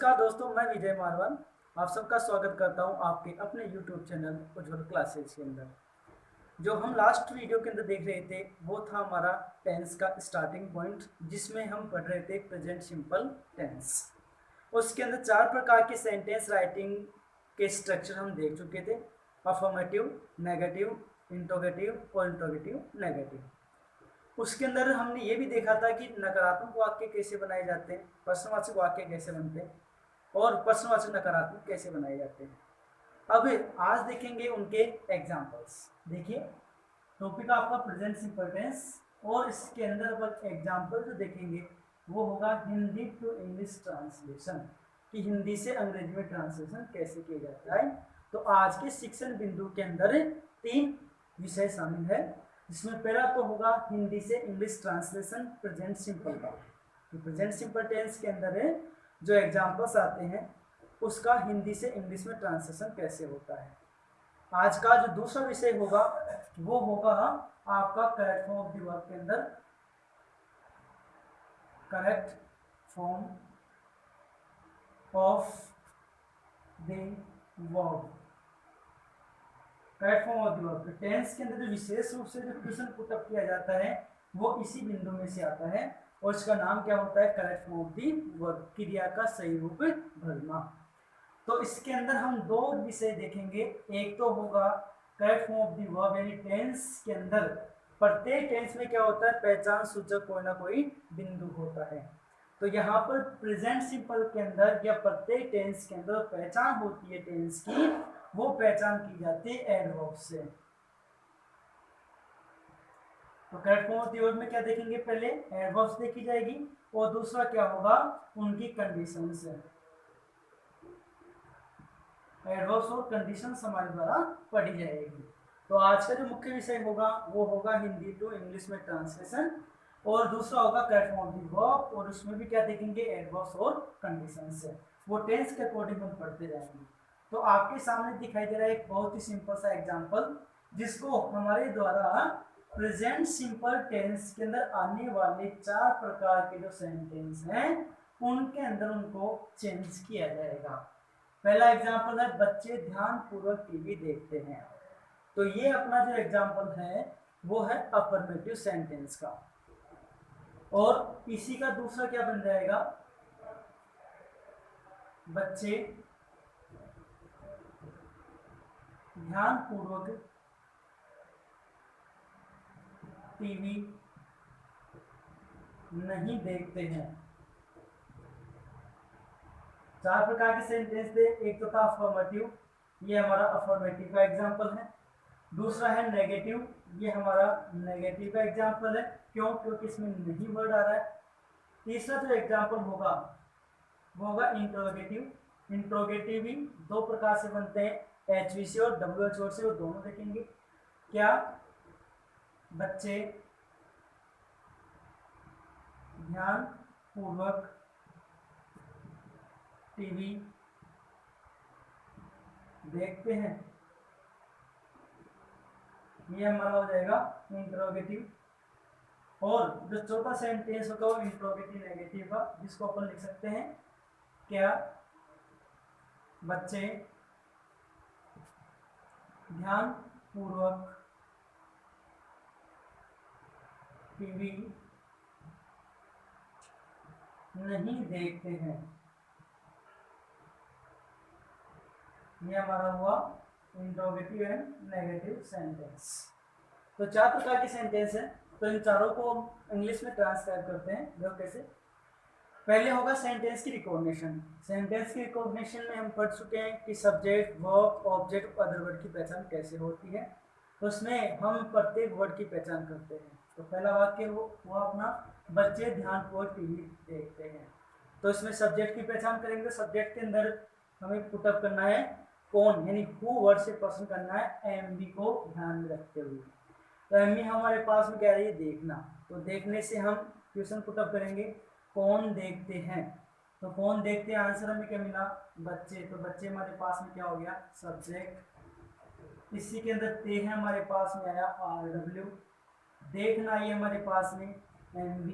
नमस्कार दोस्तों, मैं विजय मारवाल आप सबका स्वागत करता हूं आपके अपने YouTube चैनल उज्ज्वल क्लासेस के अंदर। जो हम लास्ट वीडियो के अंदर देख रहे थे वो था हमारा टेंस का स्टार्टिंग पॉइंट, जिसमें हम पढ़ रहे थे प्रेजेंट सिंपल टेंस। उसके अंदर 4 प्रकार के सेंटेंस राइटिंग के स्ट्रक्चर हम देख चुके थे: अफर्मेटिव, नेगेटिव, इंट्रोगेटिव और इंट्रोगेटिव नेगेटिव। उसके अंदर हमने ये भी देखा था कि नकारात्मक वाक्य कैसे बनाए जाते हैं, प्रश्नवाचक वाक्य कैसे बनते हैं और प्रश्नवाचक नकारात्मक कैसे बनाए जाते हैं। अब आज देखेंगे उनके एग्जाम्पल्स। देखिए, टॉपिक आपका प्रेजेंट सिंपल टेंस और इसके अंदर अपन एग्जाम्पल जो देखेंगे वो होगा हिंदी टू इंग्लिश ट्रांसलेशन, कि हिंदी से अंग्रेजी में ट्रांसलेशन कैसे किया जाता है। तो आज के शिक्षण बिंदु के अंदर 3 विषय शामिल है, जिसमें पहला तो होगा हिंदी से इंग्लिश ट्रांसलेशन प्रेजेंट सिंपल का। प्रेजेंट सिंपल टेंस के अंदर जो एग्जाम्पल्स आते हैं उसका हिंदी से इंग्लिश में ट्रांसलेशन कैसे होता है। आज का जो दूसरा विषय होगा वो होगा आपका correct form of the verb के अंदर correct form of the verb. Correct form of the verb tense के अंदर जो विशेष रूप से जो क्वेश्चन पुट अप किया जाता है वो इसी बिंदु में से आता है और इसका नाम क्या होता है? Correct form of the verb, क्रिया का सही रूप भरना। तो इसके अंदर हम 2 विषय देखेंगे। एक तो होगा correct form of the verb, यानी टेंस के अंदर प्रत्येक टेंस में क्या होता है? पहचान सूचक कोई ना कोई बिंदु होता है। तो यहाँ पर प्रेजेंट सिंपल के अंदर या प्रत्येक टेंस के अंदर पहचान होती है टेंस की, वो पहचान की जाती है एडवर्ब से। तो correct form of the verb में क्या देखेंगे? पहले एडवर्ब्स देखी जाएगी और दूसरा क्या होगा? उनकी कंडीशंस है। एडवर्ब्स और कंडीशंस हमारे द्वारा पढ़ी जाएगी। तो आज का जो मुख्य विषय होगा वो होगा हिंदी टू इंग्लिश में ट्रांसलेशन और दूसरा होगा correct form of the verb, और उसमें भी क्या देखेंगे? एडवर्ब्स और कंडीशंस है। वो टेंस के अकॉर्डिंग हम पढ़ते जाएंगे। तो आपके सामने दिखाई दे रहा है एक बहुत ही सिंपल सा एग्जांपल, जिसको हमारे द्वारा प्रेजेंट सिंपल टेंस के अंदर आने वाले 4 प्रकार के जो सेंटेंस हैं उनके अंदर उनको चेंज किया जाएगा। पहला एग्जांपल है बच्चे ध्यान पूर्वक टीवी देखते हैं। तो ये अपना जो एग्जांपल है वो है अफर्मेटिव सेंटेंस का, और इसी का दूसरा क्या बन जाएगा? बच्चे ध्यान पूर्वक टीवी नहीं देखते हैं। 4 प्रकार के सेंटेंस थे। एक तो था अफर्मेटिव, ये हमारा अफर्मेटिव का एग्जांपल है। दूसरा है नेगेटिव, ये हमारा नेगेटिव का एग्जांपल है। क्यों? क्योंकि इसमें नहीं वर्ड आ रहा है। तीसरा जो एग्जांपल होगा वो होगा इंट्रोगेटिव। इंट्रोगेटिव भी 2 प्रकार से बनते हैं, HVC और WH से, वो दोनों देखेंगे। क्या? बच्चे ध्यान पूर्वक टीवी देखते हैं, ये हमारा हो जाएगा इंट्रोगेटिव। और जो चौथा सेंटेंस होगा वो इंट्रोगेटिव नेगेटिव का, जिसको अपन लिख सकते हैं क्या? बच्चे ध्यान पूर्वक टीवी नहीं देखते हैं, ये हमारा हुआ इंट्रोगेटिव एंड नेगेटिव सेंटेंस। तो 4 प्रकार के सेंटेंस है। तो इन चारों को इंग्लिश में ट्रांसक्राइब करते हैं। देखो कैसे। पहले होगा सेंटेंस की रिकॉग्निशन। सेंटेंस की रिकॉग्निशन में हम पढ़ चुके हैं कि सब्जेक्ट, वर्ब, ऑब्जेक्ट और अदर वर्ड की पहचान कैसे होती है। तो उसमें हम प्रत्येक वर्ड की पहचान करते हैं। तो पहला वाक्य हुआ अपना बच्चे ध्यानपूर्वक टीवी देखते हैं। तो इसमें सब्जेक्ट की पहचान करेंगे। सब्जेक्ट के अंदर हमें पुटअप करना है कौन, यानी हु वर्ड से प्रश्न करना है एमबी को ध्यान में रखते हुए। तो एमबी हमारे पास में क्या रही है? देखना। तो देखने से हम क्वेश्चन पुटअप करेंगे कौन देखते हैं। तो कौन देखते हैं, आंसर हमें क्या मिला? बच्चे। तो बच्चे हमारे पास में क्या हो गया? सब्जेक्ट। इसी के अंदर ते है हमारे पास में आया RW। देखना ये हमारे पास में MB।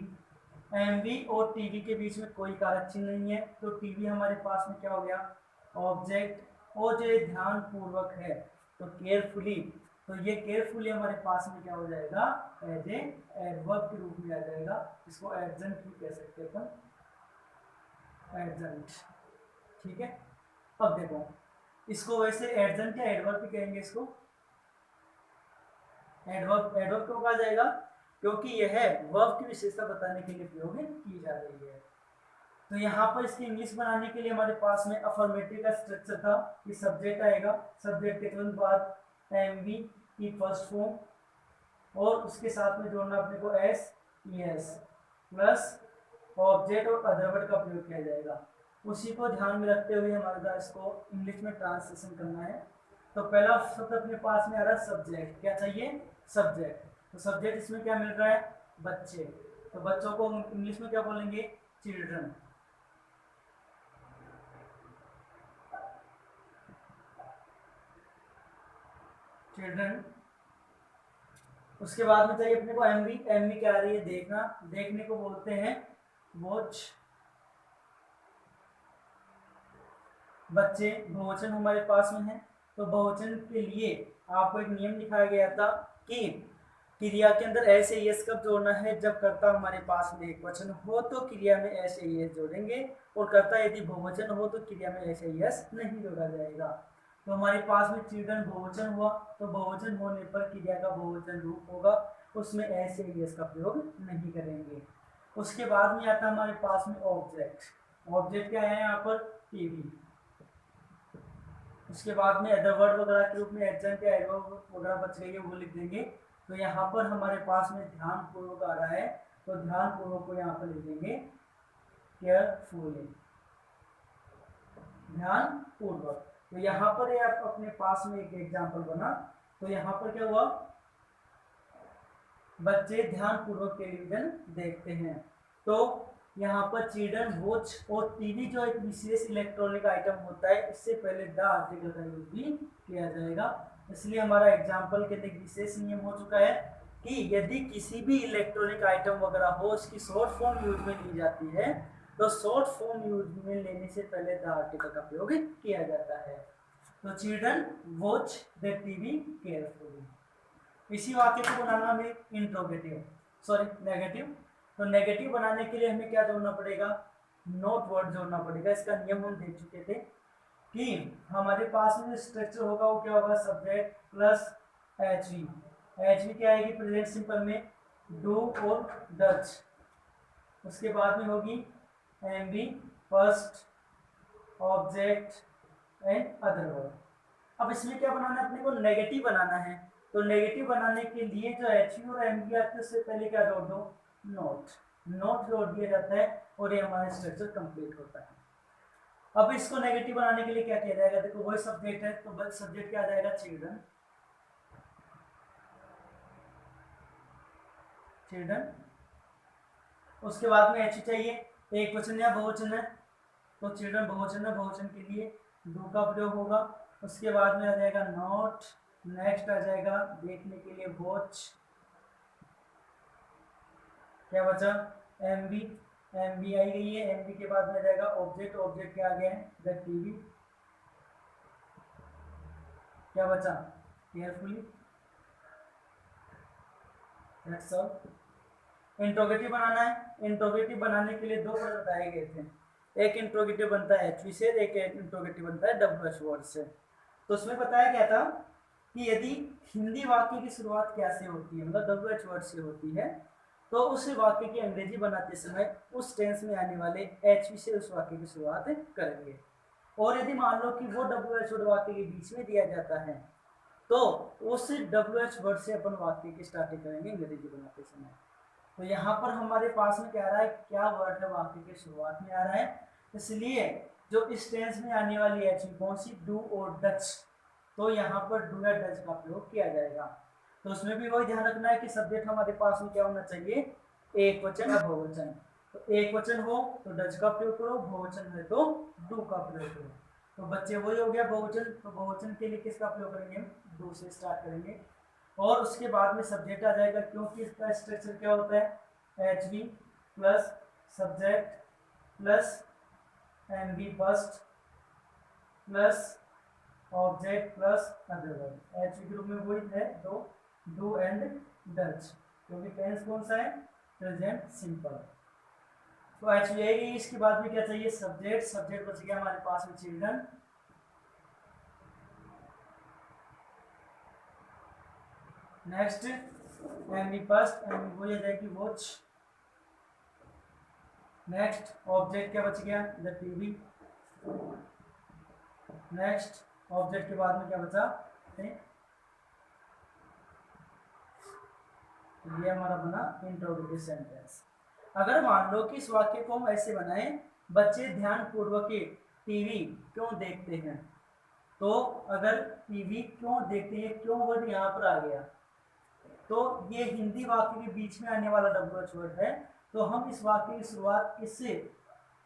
एमवी और टीवी के बीच में कोई कारक चिन्ह नहीं है, तो टीवी हमारे पास में क्या हो गया, ऑब्जेक्ट। और जो ये ध्यान पूर्वक है, तो केयरफुली, तो ये केयरफुली हमारे पास में क्या हो जाएगा, एज ए एडवर्ब के रूप में आ जाएगा। इसको एडजेंट भी कह सकते हैं अपन, एडजेंट। ठीक है, अब देखो इसको वैसे एडजेंट या एडवर्ब भी कहेंगे, इसको एडवर्ब। एडवर्ब क्यों कहा जाएगा, क्योंकि यह वर्ब की विशेषता बताने के लिए प्रयोग की जा रही है। तो यहाँ पर इसकी इंग्लिश बनाने के लिए हमारे पास में अफर्मेटिव का स्ट्रक्चर था कि सब्जेक्ट आएगा, सब्जेक्ट के तुरंत बाद एमवी की फर्स्ट फॉर्म, और उसके साथ में जोड़ना अपने को S E S plus object और अदर वर्ड का प्रयोग किया जाएगा। उसी को ध्यान में रखते हुए हमारे पास इसको इंग्लिश में ट्रांसलेशन करना है। तो पहला शब्द अपने पास में आ रहा है सब्जेक्ट, क्या चाहिए, सब्जेक्ट। तो सब्जेक्ट इसमें क्या मिल रहा है, बच्चे। तो बच्चों को इंग्लिश में क्या बोलेंगे, चिल्ड्रन। चिल्ड्रन। उसके बाद में चाहिए अपने को एमवी। एमवी क्या आ रही है, देखना, देखने को बोलते हैं वॉच। बच्चे बहुवचन हमारे पास में है, तो बहुवचन के लिए आपको एक नियम दिखाया गया था कि क्रिया के अंदर एस ए एस कब जोड़ना है, जब कर्ता हमारे पास में एक वचन हो तो क्रिया में एस ए एस जोड़ेंगे, और कर्ता यदि बहुवचन हो तो क्रिया में एस ए एस नहीं जोड़ा जाएगा। तो हमारे पास में चिल्ड्रन बहुवचन हुआ, तो बहुवचन होने पर क्रिया का बहुवचन रूप होगा, उसमें एस ए एस का प्रयोग नहीं करेंगे। उसके बाद में आता है हमारे पास में ऑब्जेक्ट। ऑब्जेक्ट क्या है यहाँ पर, टीवी। उसके बाद में अदर वर्ड वगैरह के रूप में एडजेंट या एडवर्ब वगैरह बच गई है, वो लिख देंगे। तो यहाँ पर हमारे पास में ध्यान पूर्वक आ रहा है, तो ध्यान पूर्वक को यहाँ पर लिख देंगे केयरफुली, ध्यान पूर्वक। तो यहाँ पर ये आप अपने पास में एक एग्जांपल बना, तो यहाँ पर क्या हुआ, बच्चे ध्यान पूर्वक टेलीविजन देखते हैं। तो यहाँ पर चिल्ड्रन वॉच और टीवी जो एक विशेष इलेक्ट्रॉनिक आइटम होता है, इससे पहले द आर्टिकल का यूज भी किया जाएगा। इसलिए हमारा एग्जाम्पल के लिए विशेष नियम हो चुका है कि यदि किसी भी इलेक्ट्रॉनिक आइटम वगैरह हो, उसकी शॉर्ट फॉर्म यूज में ली जाती है, तो शॉर्ट फॉर्म यूज में लेने से पहले द आर्टिकल का प्रयोग किया जाता है। तो children watch the TV carefully. इसी वाक्य को बनाना हमें इंट्रोगेटिव, सॉरी नेगेटिव। तो नेगेटिव बनाने के लिए हमें क्या जोड़ना पड़ेगा, नोट वर्ड जोड़ना पड़ेगा। इसका नियम हम देख चुके थे कि हमारे पास में जो स्ट्रक्चर होगा वो क्या होगा, subject plus H V. H V क्या आएगी प्रेजेंट सिंपल में, डू और डच। उसके बाद में होगी M B, first object and other word. अब इसमें क्या बनाना है, अपने को नेगेटिव बनाना है। तो नेगेटिव बनाने के लिए जो एच यू और एम बी आते हैं, उससे पहले क्या जोड़ दो, नोट। नोट जोड़ दिया जाता है और ये हमारा स्ट्रक्चर कंप्लीट होता है। अब इसको नेगेटिव बनाने के लिए क्या किया जाएगा, देखो वही सब्जेक्ट है, तो बस सब्जेक्ट क्या आ जाएगा, चिल्ड्रन। चिल्ड्रन। उसके बाद में एच चाहिए, एक वचन या बहुवचन है, तो चिल्ड्रन बहुवचन है, बहुवचन के लिए डू का प्रयोग होगा। उसके बाद में आ जाएगा नोट। नेक्स्ट आ जाएगा देखने के लिए वॉच। क्या बचा, एम बी। एम बी आई गई है, एम बी के बाद में आ जाएगा ऑब्जेक्ट। ऑब्जेक्ट क्या आ गया है, द टीवी। क्या बचा, केयरफुली। That's all. इंट्रोगेटिव बनाना है। इंट्रोगेटिव बनाने के लिए दो वर्ड बताए गए थे, एक इंट्रोगेटिव बनता है एच से, एक इंट्रोगेटिव बनता है डब्ल्यू एच वर्ड से। तो उसमें बताया गया था कि यदि हिंदी वाक्य की शुरुआत कैसे होती है, मतलब डब्ल्यू एच वर्ड से होती है, तो उस वाक्य की अंग्रेजी बनाते समय उस टेंस में आने वाले एच से उस वाक्य की शुरुआत करेंगे। और यदि मान लो कि वो डब्ल्यू एच वर्ड वाक्य के बीच में दिया जाता है, तो उस डब्ल्यू एच वर्ड से अपन वाक्य की स्टार्टिंग करेंगे अंग्रेजी बनाते समय। तो यहाँ पर हमारे पास में क्या आ रहा है, क्या वर्ड है वाक्य की शुरुआत में आ रहा है, इसलिए जो इस टेंस में आने वाली एच कौन सी, डू और डच, तो यहाँ पर डू या डच का प्रयोग किया जाएगा। तो उसमें भी वही ध्यान रखना है कि सब्जेक्ट हमारे पास में क्या होना चाहिए, एक वचन या बहुवचन। तो एक वचन हो तो डच का प्रयोग करो, बहुवचन है तो डू का प्रयोग करो। तो बच्चे वही हो गया बहुवचन, तो बहुवचन के लिए किसका प्रयोग करेंगे, डू से स्टार्ट करेंगे। और उसके बाद में सब्जेक्ट आ जाएगा, क्योंकि इसका स्ट्रक्चर क्या होता है, H B plus subject plus M B first plus object plus other verb. H group में वही है दो, डू एंड डच, क्योंकि टेंस कौन सा है, प्रेजेंट सिंपल। तो एच आएगी। इसके बाद में क्या चाहिए, सब्जेक्ट। सब्जेक्ट बच गया हमारे पास में children. Next M B first, M वो आ जाएगी वॉच। नेक्स्ट ऑब्जेक्ट क्या बच गया, द टीवी। नेक्स्ट ऑब्जेक्ट के बाद में क्या बचा, ये हमारा बना इंट्रोगेटिव सेंटेंस। अगर मान लो कि इस वाक्य को हम ऐसे बनाएं, बच्चे ध्यान पूर्वक टीवी क्यों देखते हैं, तो अगर टीवी क्यों देखते हैं, क्यों वर्ड यहाँ पर आ गया, तो ये हिंदी वाक्य के बीच में आने वाला WH वर्ड है। तो हम इस वाक्य की शुरुआत किससे,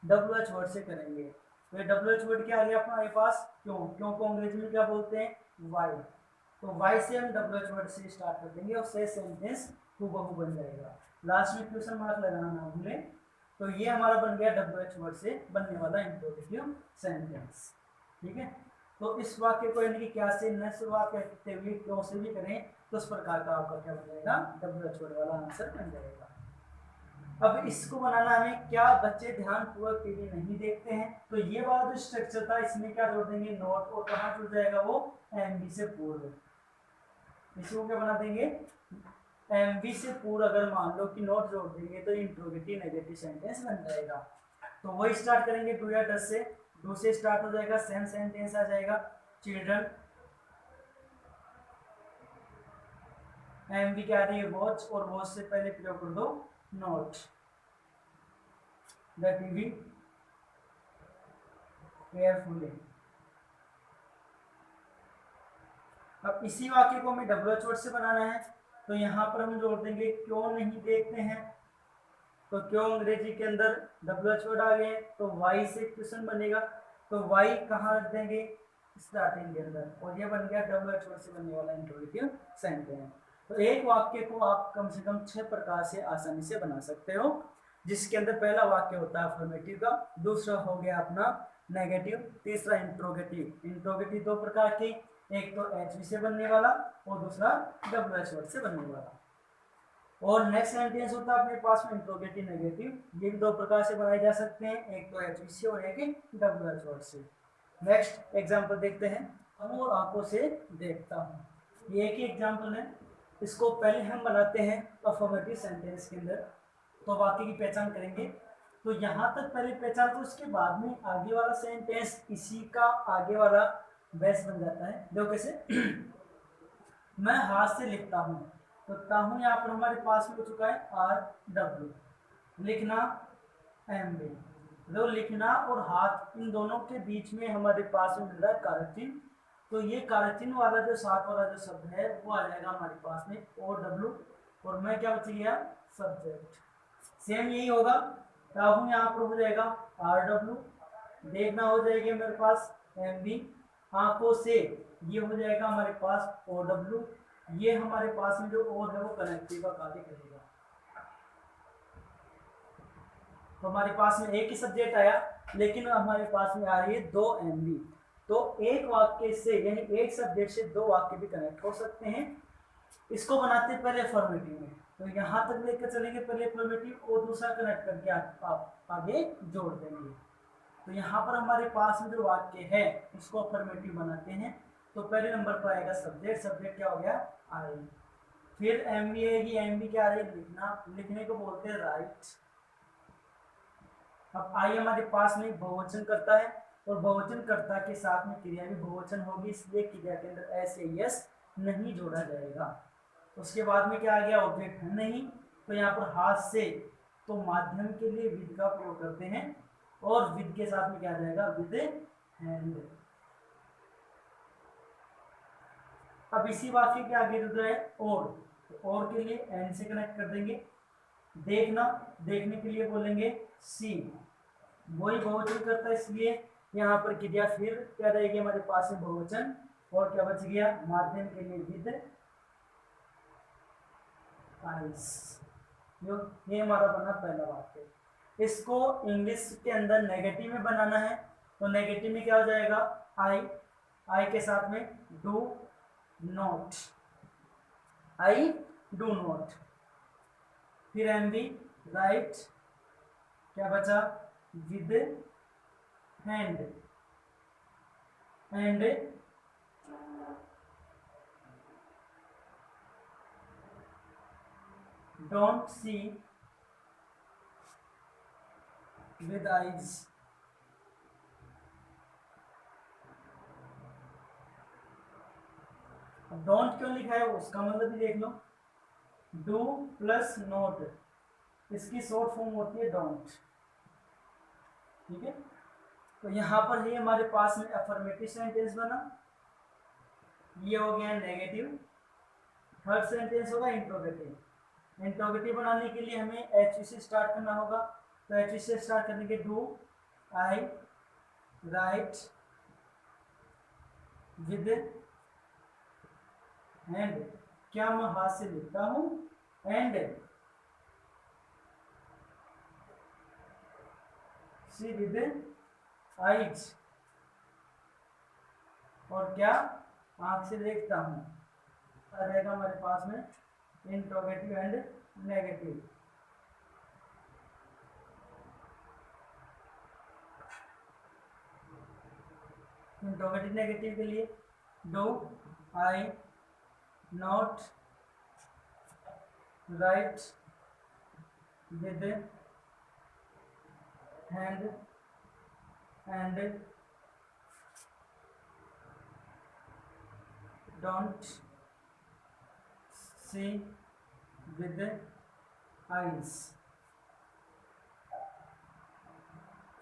WH वर्ड से करेंगे। तो ये WH वर्ड क्या आ गया अपने पास, क्यों। क्यों को अंग्रेजी में क्या बोलते हैं, वाई। तो वाई से हम WH वर्ड से स्टार्ट कर देंगे और से सेंटेंस हूबहू बन जाएगा। लास्ट में क्वेश्चन मार्क लगाना ना भूलें। तो ये हमारा बन गया WH वर्ड से बनने वाला इंट्रोगेटिव सेंटेंस। ठीक है। तो इस वाक्य को यानी कि क्या से न शुरुआत करते हुए क्यों से भी करें, तो इस प्रकार का आपका क्या बन जाएगा, WH वर्ड वाला आंसर बन जाएगा। अब इसको बनाना हमें, क्या बच्चे ध्यान पूर्वक टीवी नहीं देखते हैं, तो ये वाला जो स्ट्रक्चर था इसमें क्या जोड़ देंगे, नोट। और कहाँ जुड़ जाएगा वो, एमबी से पूर्व। इसको क्या बना देंगे, एमबी से पूर्व अगर मान लो कि नोट जोड़ देंगे तो इंट्रोगेटिव नेगेटिव सेंटेंस बन जाएगा। तो वही स्टार्ट करेंगे डू या डस से। डू से स्टार्ट हो जाएगा, सेम सेंटेंस आ जाएगा, चिल्ड्रन। एमबी क्या आ रही है, वॉच, और वॉच से पहले प्रयोग कर दो नोट। The TV carefully. अब इसी वाक्य को हमें WH वर्ड से बनाना है, तो यहाँ पर हम जोड़ देंगे क्यों नहीं देखते हैं। तो क्यों अंग्रेजी के अंदर WH वर्ड आ गए, तो वाई से क्वेश्चन बनेगा। तो वाई कहाँ रख देंगे, स्टार्टिंग के अंदर, और ये बन गया WH वर्ड से बनने वाला इंट्रोगेटिव सेंटेंस। तो एक वाक्य को आप कम से कम 6 प्रकार से आसानी से बना सकते हो, जिसके अंदर पहला वाक्य होता है अफर्मेटिव का, दूसरा हो गया अपना नेगेटिव, तीसरा इंट्रोगेटिव। इंट्रोगेटिव दो प्रकार के, एक तो HV से बनने वाला और दूसरा WH वर्ड से बनने वाला। और नेक्स्ट सेंटेंस होता है अपने पास में इंट्रोगेटिव नेगेटिव, ये भी दो प्रकार से बनाए जा सकते हैं, एक तो HV से और एक WH वर्ड से। नेक्स्ट एग्जांपल देखते हैं, हम और आंखों से देखता हूँ, ये एक ही एग्जांपल है। इसको पहले हम बनाते हैं अफर्मेटिव सेंटेंस के अंदर, तो वाक्य की पहचान करेंगे। तो यहाँ तक पहले पहचान, तो उसके बाद में आगे वाला सेंटेंस इसी का आगे वाला बेस बन जाता है। देखो कैसे मैं हाथ से लिखता हूँ, तो ताहू यहाँ पर हमारे पास में हो चुका है RW। लिखना MB। जो लिखना और हाथ, इन दोनों के बीच में हमारे पास में मिल रहा है कारचिन। तो ये कारचिन वाला जो साथ वाला जो शब्द है वो आ जाएगा हमारे पास में OW, और मैं क्या बच गया, सब्जेक्ट। सेम यही होगा, ताहू यहाँ पर हो जाएगा RW, देखना हो जाएगा मेरे पास MB, आंखों से ये हो जाएगा हमारे पास OW। ये हमारे पास में जो और है वो कनेक्टिव का कार्य करेगा। तो हमारे पास में एक ही सब्जेक्ट आया, लेकिन हमारे पास में आ रही है 2 MB। तो एक वाक्य से यानी एक सब्जेक्ट से 2 वाक्य भी कनेक्ट हो सकते हैं। इसको बनाते हैं पहले फॉर्मेटिव में, तो यहाँ तक लेकर चलेंगे पहले फॉर्मेटिव, और दूसरा कनेक्ट करके आप आगे जोड़ देंगे। तो यहाँ पर हमारे पास में जो वाक्य है उसको अफर्मेटिव बनाते हैं। तो पहले नंबर पर आएगा सब्जेक्ट, सब्जेक्ट क्या हो गया, आई। फिर MB आएगी, MB क्या आ रही है, लिखना, लिखने को बोलते हैं राइट। अब आई हमारे पास में बहुवचन करता है, और बहुवचन कर्ता के साथ में क्रिया भी बहुवचन होगी, इसलिए क्रिया के अंदर SAS नहीं जोड़ा जाएगा। उसके बाद में क्या आ गया, ऑब्जेक्ट है नहीं, तो यहाँ पर हाथ से, तो माध्यम के लिए विद का प्रयोग करते हैं, और विद के साथ में क्या आ जाएगा, विद हैंड। अब इसी वाक्य के आगे जुड़ रहा है और के लिए एंड से कनेक्ट कर देंगे। देखना, देखने के लिए बोलेंगे सी, वही बहुवचन करता है, इसलिए यहाँ पर क्रिया फिर क्या रहेगी हमारे पास में बहुवचन, और क्या बच गया, माध्यम के लिए विद आइस। ये हमारा बना पहला वाक्य। इसको इंग्लिश के अंदर नेगेटिव में बनाना है, तो नेगेटिव में क्या हो जाएगा, आई के साथ में do not, I do not. फिर एमवी राइट, क्या बचा, with hand, and don't see with eyes. Don't क्यों लिखा है उसका मतलब भी देख लो, डू प्लस नोट, इसकी शॉर्ट फॉर्म होती है डोंट, ठीक है। तो यहाँ पर ये हमारे पास में अफर्मेटिव सेंटेंस बना, ये हो गया नेगेटिव। थर्ड सेंटेंस होगा इंट्रोगेटिव। इंट्रोगेटिव बनाने के लिए हमें एच से स्टार्ट करना होगा, तो एच से स्टार्ट करने के do I right with and, क्या मैं हाथ से लिखता हूं, एंड सी विद आइज, और क्या आंख से देखता हूं। रहेगा हमारे पास में interrogative and negative. Interrogative negative के लिए do I not right with hand and don't see with eyes.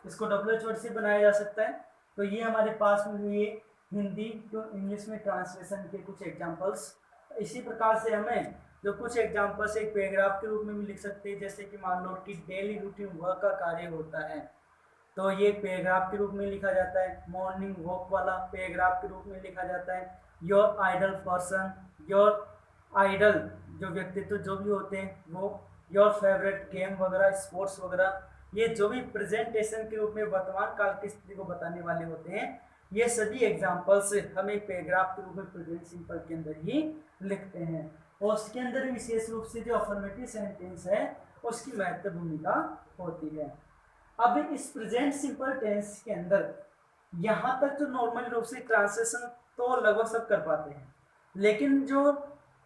इसको डबल एच वर्ड से बनाया जा सकता है। तो ये हमारे पास में हुए हिंदी टू इंग्लिश में ट्रांसलेशन के कुछ एग्जांपल्स। इसी प्रकार से हमें जो कुछ एग्जांपल्स एक पैराग्राफ के रूप में भी लिख सकते हैं, जैसे कि मान लो कि डेली रूटीन वर्क का कार्य होता है, तो ये पैराग्राफ के रूप में लिखा जाता है। मॉर्निंग वॉक वाला पैराग्राफ के रूप में लिखा जाता है। Your idol person, your idol जो व्यक्तित्व जो भी होते हैं वो, योर फेवरेट गेम वगैरह, स्पोर्ट्स वगैरह, ये जो भी प्रेजेंटेशन के रूप में वर्तमान काल की स्थिति को बताने वाले होते हैं, ये सभी एग्जांपल्स हम एक पैराग्राफ के रूप में प्रेजेंट सिंपल के अंदर ही लिखते हैं। और उसके अंदर विशेष रूप से जो अफर्मेटिव सेंटेंस है उसकी महत्व भूमिका होती है। अब इस प्रेजेंट सिंपल टेंस के अंदर यहाँ तक तो नॉर्मल रूप से ट्रांसलेशन तो लगभग सब कर पाते हैं, लेकिन जो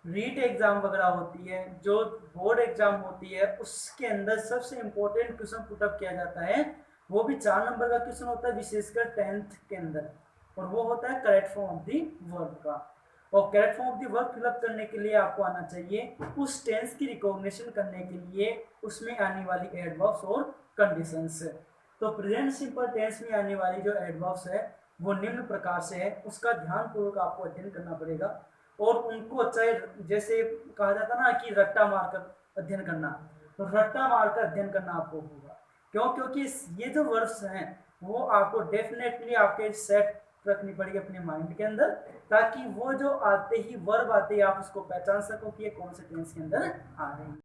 रीट एग्जाम वगैरह होती है, जो बोर्ड एग्जाम होती है, उसके अंदर सबसे इम्पोर्टेंट क्वेश्चन पुटअप किया जाता है, वो भी 4 नंबर का क्वेश्चन होता है, विशेषकर 10th के अंदर, और वो होता है correct form of the verb का। और correct form of the verb fill up करने के लिए आपको आना चाहिए उस टेंस की रिकॉग्निशन करने के लिए उसमें आने वाली एडवर्ब्स और कंडीशंस। तो प्रेजेंट सिंपल टेंस में आने वाली जो एडवर्ब्स है वो निम्न प्रकार से है, उसका ध्यानपूर्वक आपको अध्ययन करना पड़ेगा। और उनको चाहे जैसे कहा जाता ना कि रट्टा मारकर अध्ययन करना, तो रट्टा मारकर अध्ययन करना आपको होगा। क्यों? क्योंकि ये जो वर्ड्स हैं वो आपको डेफिनेटली आपके सेट रखनी पड़ेगी अपने माइंड के अंदर, ताकि वो जो आते ही वर्ब आते ही आप उसको पहचान सको कि ये कौन से टेंस के अंदर आ रहे हैं।